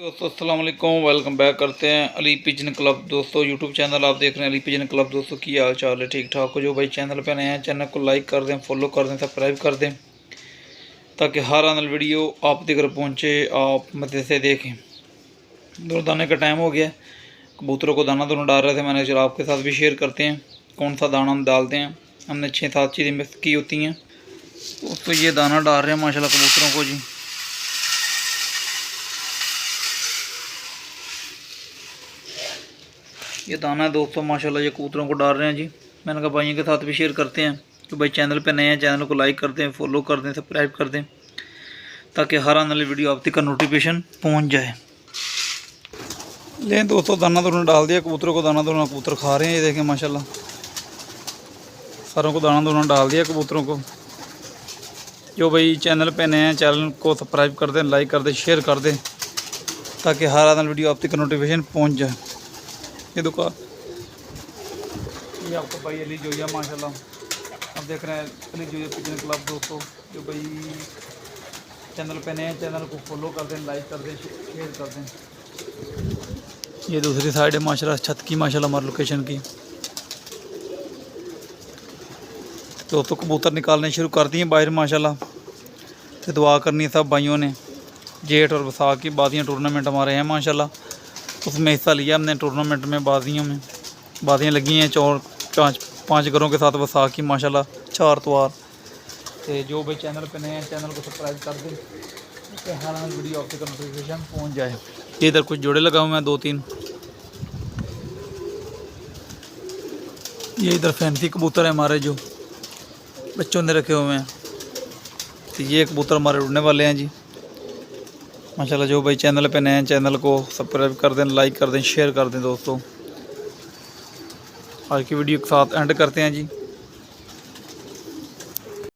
दोस्तों अस्सलाम वालेकुम, वेलकम बैक करते हैं अली पिजन क्लब। दोस्तों यूट्यूब चैनल आप देख रहे हैं अली पिजन क्लब। दोस्तों की हाल चाल है, ठीक ठाक हो? जो भाई चैनल पे नए हैं चैनल को लाइक कर दें, फॉलो कर दें, सब्सक्राइब कर दें ताकि हर आने वाली वीडियो आप तक पहुँचे, आप मज़े से देखें। दोनों दाने का टाइम हो गया, कबूतरों को दाना दोनों डाल रहे थे। मैंने चलो आपके साथ भी शेयर करते हैं कौन सा दाना हम डालते हैं। हमने 6-7 चीज़ें मिक्स की होती हैं। दोस्तों ये दाना डाल रहे हैं माशाल्लाह कबूतरों को जी। ये दाना है दोस्तों माशाल्लाह, ये कबूतरों को डाल रहे हैं जी। मैंने कहा भाइयों के साथ भी शेयर करते हैं कि भाई चैनल पे नए हैं, चैनल को लाइक कर दें, फॉलो कर दें, सब्सक्राइब कर दें ताकि हर आने वाली वीडियो आप तक का नोटिफिकेशन पहुंच जाए। लें दोस्तों दाना दोनों डाल दिया कबूतरों को, दाना दोनों कबूतर खा रहे हैं। ये देखें माशाल्लाह सारों को दाना दोनों डाल दिया कबूतरों को। जो भाई चैनल पे नए हैं चैनल को सब्सक्राइब कर दें, लाइक कर दें, शेयर कर दें ताकि हर आने वाली वीडियो आप तक का नोटिफिकेशन पहुँच जाए। ये दुकान ये आपको भाई अली जोया माशाल्लाह आप देख रहे हैं अली जोया पिजन क्लब। दोस्तों जो भाई चैनल पे नए हैं चैनल को फॉलो कर दें, लाइक कर दें, शेयर कर दें। ये दूसरी साइड है माशाल्लाह छत की, माशाल्लाह हमारी लोकेशन की। दोस्तों कबूतर निकालने शुरू कर दिए बाहर माशाल्लाह। तो दुआ करनी है सब भाइयों ने। जेठ और वसाख की बादियाँ टूर्नामेंट हमारे हैं माशाल्लाह, उसमें हिस्सा लिया हमने टूर्नामेंट में। बादियाँ लगी हैं 4-5 घरों के साथ वसाख की माशाल्लाह 4 तवार। तो जो भाई चैनल पे नए हैं चैनल को सब्सक्राइब कर दें तो हर वीडियो आप तक नोटिफिकेशन पहुंच जाए। ये इधर कुछ जोड़े लगा हुए हैं 2-3। ये इधर फैंसी कबूतर है हमारे जो बच्चों ने रखे हुए हैं। तो ये कबूतर हमारे उड़ने वाले हैं जी माशाल्लाह। जो भाई चैनल पे नए हैं चैनल को सब्सक्राइब कर दें, लाइक कर दें, शेयर कर दें। दोस्तों आज की वीडियो के साथ एंड करते हैं जी।